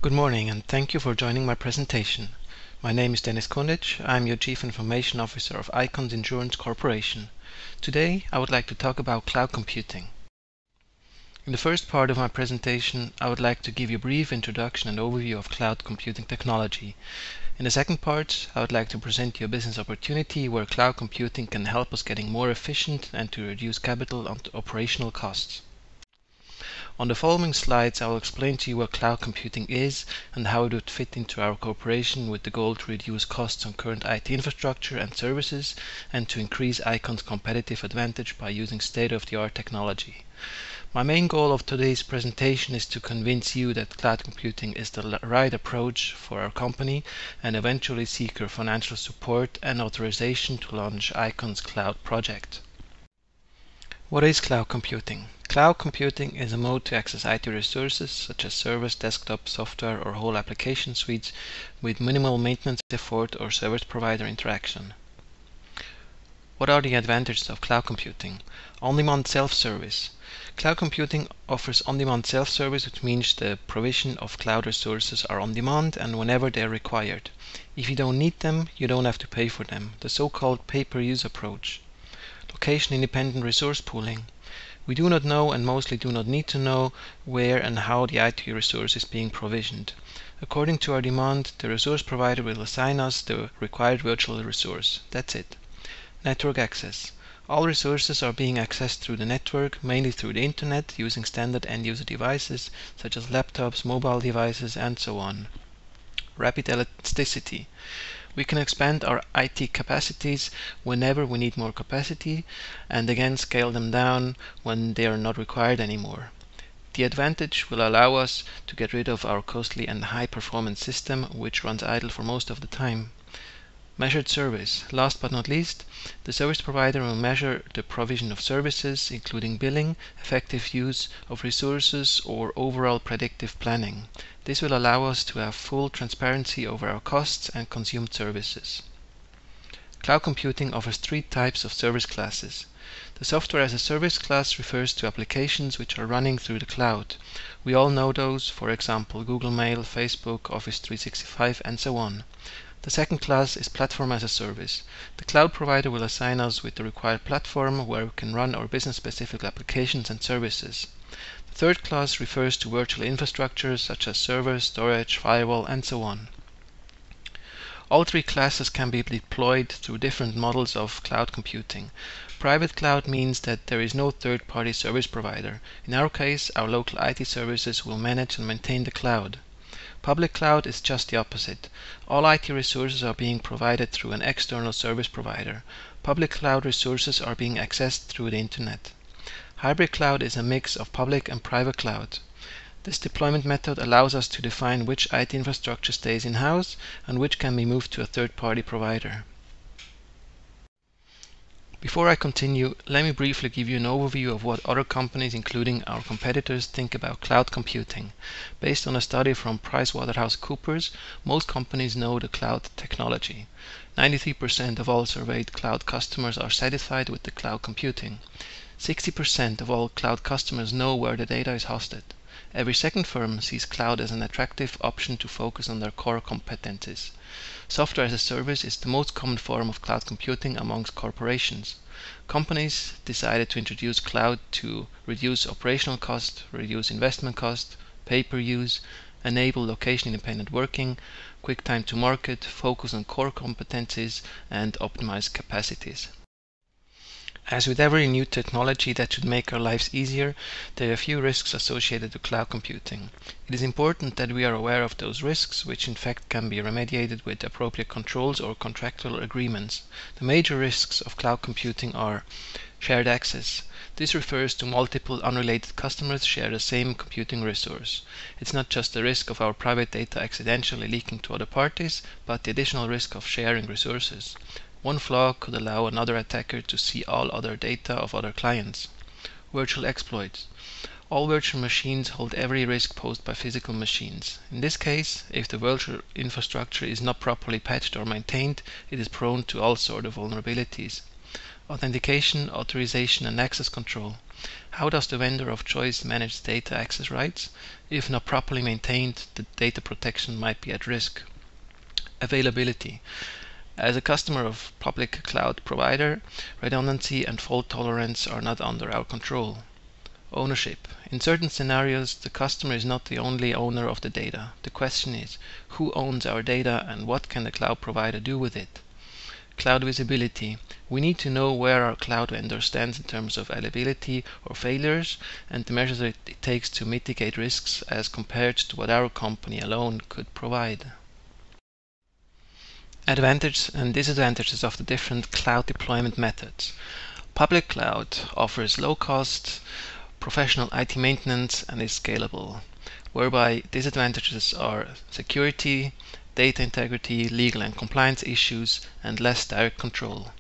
Good morning and thank you for joining my presentation. My name is Denis Kundic. I'm your Chief Information Officer of Icons Insurance Corporation. Today I would like to talk about cloud computing. In the first part of my presentation I would like to give you a brief introduction and overview of cloud computing technology. In the second part I would like to present you a business opportunity where cloud computing can help us getting more efficient and to reduce capital and operational costs. On the following slides I will explain to you what cloud computing is and how it would fit into our corporation with the goal to reduce costs on current IT infrastructure and services and to increase Icon's competitive advantage by using state-of-the-art technology. My main goal of today's presentation is to convince you that cloud computing is the right approach for our company and eventually seek your financial support and authorization to launch Icon's cloud project. What is cloud computing? Cloud computing is a mode to access IT resources such as servers, desktop, software or whole application suites with minimal maintenance effort or service provider interaction. What are the advantages of cloud computing? On-demand self-service. Cloud computing offers on-demand self-service, which means the provision of cloud resources are on demand and whenever they are required. If you don't need them, you don't have to pay for them, the so-called pay-per-use approach. Location-independent resource pooling. We do not know and mostly do not need to know where and how the IT resource is being provisioned. According to our demand, the resource provider will assign us the required virtual resource. That's it. Network access. All resources are being accessed through the network, mainly through the internet, using standard end-user devices such as laptops, mobile devices, and so on. Rapid elasticity. We can expand our IT capacities whenever we need more capacity and again scale them down when they are not required anymore. The advantage will allow us to get rid of our costly and high performance system which runs idle for most of the time. Measured service. Last but not least, the service provider will measure the provision of services, including billing, effective use of resources, or overall predictive planning. This will allow us to have full transparency over our costs and consumed services. Cloud computing offers three types of service classes. The software as a service class refers to applications which are running through the cloud. We all know those, for example, Google Mail, Facebook, Office 365, and so on. The second class is platform as a service. The cloud provider will assign us with the required platform where we can run our business-specific applications and services. The third class refers to virtual infrastructures such as servers, storage, firewall, and so on. All three classes can be deployed through different models of cloud computing. Private cloud means that there is no third-party service provider. In our case, our local IT services will manage and maintain the cloud. Public cloud is just the opposite. All IT resources are being provided through an external service provider. Public cloud resources are being accessed through the internet. Hybrid cloud is a mix of public and private cloud. This deployment method allows us to define which IT infrastructure stays in-house and which can be moved to a third-party provider. Before I continue, let me briefly give you an overview of what other companies, including our competitors, think about cloud computing. Based on a study from PricewaterhouseCoopers, most companies know the cloud technology. 93% of all surveyed cloud customers are satisfied with the cloud computing. 60% of all cloud customers know where the data is hosted. Every second firm sees cloud as an attractive option to focus on their core competencies. Software as a service is the most common form of cloud computing amongst corporations. Companies decided to introduce cloud to reduce operational cost, reduce investment cost, pay-per-use, enable location-independent working, quick time to market, focus on core competencies, and optimize capacities. As with every new technology that should make our lives easier, there are a few risks associated with cloud computing. It is important that we are aware of those risks, which in fact can be remediated with appropriate controls or contractual agreements. The major risks of cloud computing are shared access. This refers to multiple unrelated customers share the same computing resource. It's not just the risk of our private data accidentally leaking to other parties, but the additional risk of sharing resources. One flaw could allow another attacker to see all other data of other clients. Virtual exploits. All virtual machines hold every risk posed by physical machines. In this case, if the virtual infrastructure is not properly patched or maintained, it is prone to all sorts of vulnerabilities. Authentication, authorization, and access control. How does the vendor of choice manage data access rights? If not properly maintained, the data protection might be at risk. Availability. As a customer of public cloud provider, redundancy and fault tolerance are not under our control. Ownership. In certain scenarios, the customer is not the only owner of the data. The question is, who owns our data and what can the cloud provider do with it? Cloud visibility. We need to know where our cloud vendor stands in terms of availability or failures and the measures it takes to mitigate risks as compared to what our company alone could provide. Advantages and disadvantages of the different cloud deployment methods. Public cloud offers low cost, professional IT maintenance and is scalable, whereby disadvantages are security, data integrity, legal and compliance issues, and less direct control.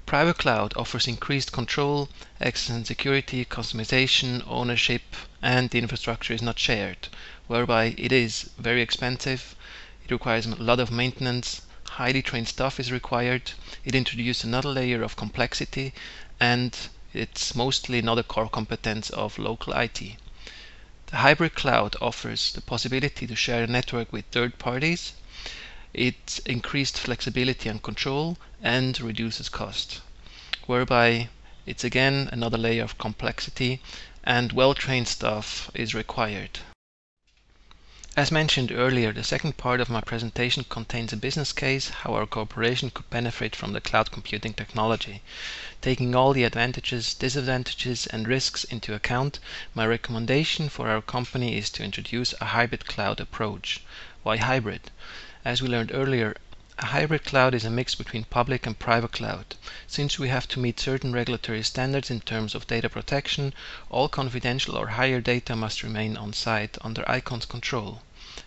Private cloud offers increased control, access and security, customization, ownership, and the infrastructure is not shared, whereby it is very expensive, it requires a lot of maintenance, highly trained staff is required, it introduces another layer of complexity, and it's mostly not a core competence of local IT. The hybrid cloud offers the possibility to share a network with third parties. It increased flexibility and control and reduces cost, whereby it's again another layer of complexity and well-trained staff is required. As mentioned earlier, the second part of my presentation contains a business case how our corporation could benefit from the cloud computing technology. Taking all the advantages, disadvantages and risks into account, my recommendation for our company is to introduce a hybrid cloud approach. Why hybrid? As we learned earlier, a hybrid cloud is a mix between public and private cloud. Since we have to meet certain regulatory standards in terms of data protection, all confidential or higher data must remain on site under ICON's control.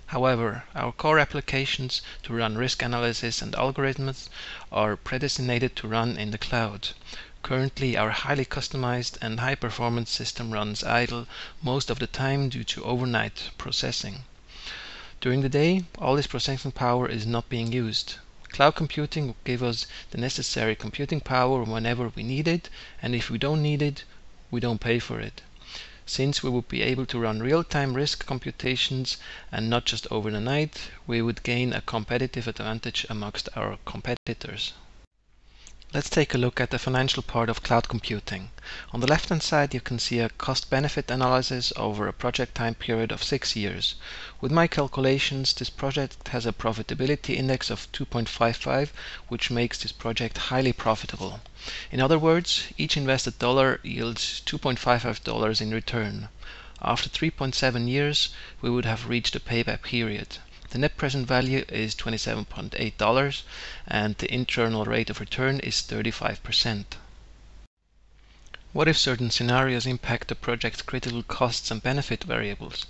However, our core applications to run risk analysis and algorithms are predestinated to run in the cloud. Currently, our highly customized and high-performance system runs idle most of the time due to overnight processing. During the day, all this processing power is not being used. Cloud computing will give us the necessary computing power whenever we need it, and if we don't need it, we don't pay for it. Since we would be able to run real-time risk computations and not just over the night, we would gain a competitive advantage amongst our competitors. Let's take a look at the financial part of cloud computing. On the left hand side you can see a cost-benefit analysis over a project time period of 6 years. With my calculations, this project has a profitability index of 2.55, which makes this project highly profitable. In other words, each invested dollar yields $2.55 in return. After 3.7 years, we would have reached a payback period. The net present value is $27.8 and the internal rate of return is 35%. What if certain scenarios impact the project's critical costs and benefit variables?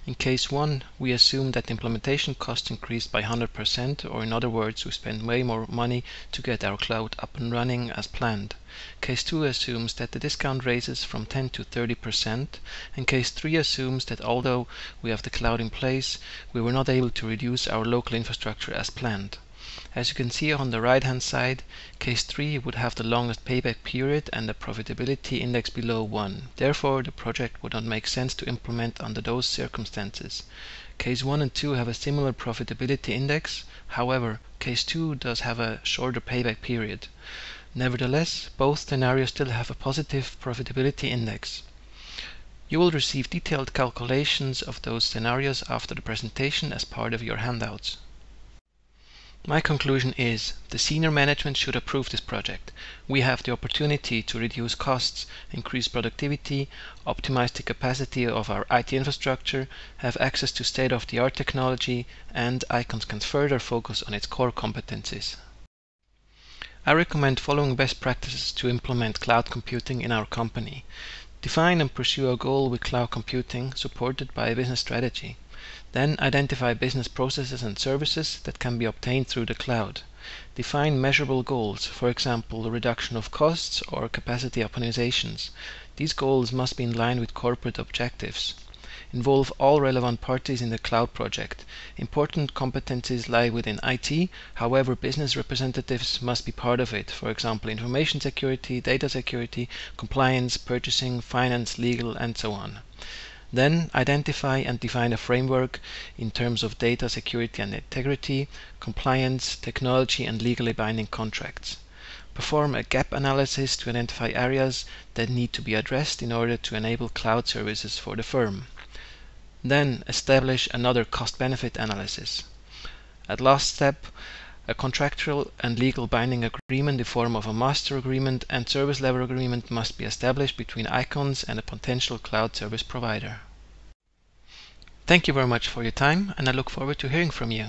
In case 1, we assume that the implementation costs increased by 100%, or in other words, we spend way more money to get our cloud up and running as planned. Case 2 assumes that the discount raises from 10 to 30%, and case 3 assumes that although we have the cloud in place, we were not able to reduce our local infrastructure as planned. As you can see on the right hand side, case 3 would have the longest payback period and a profitability index below 1. Therefore, the project would not make sense to implement under those circumstances. Case 1 and 2 have a similar profitability index, however, case 2 does have a shorter payback period. Nevertheless, both scenarios still have a positive profitability index. You will receive detailed calculations of those scenarios after the presentation as part of your handouts. My conclusion is, the senior management should approve this project. We have the opportunity to reduce costs, increase productivity, optimize the capacity of our IT infrastructure, have access to state-of-the-art technology, and ICONS can further focus on its core competencies. I recommend following best practices to implement cloud computing in our company. Define and pursue a goal with cloud computing supported by a business strategy. Then identify business processes and services that can be obtained through the cloud. Define measurable goals, for example, the reduction of costs or capacity optimizations. These goals must be in line with corporate objectives. Involve all relevant parties in the cloud project. Important competencies lie within IT, however business representatives must be part of it, for example information security, data security, compliance, purchasing, finance, legal, and so on. Then identify and define a framework in terms of data security and integrity, compliance, technology, and legally binding contracts. Perform a gap analysis to identify areas that need to be addressed in order to enable cloud services for the firm. Then establish another cost-benefit analysis. At last step, a contractual and legal binding agreement in the form of a master agreement and service level agreement must be established between ICONS and a potential cloud service provider. Thank you very much for your time, and I look forward to hearing from you.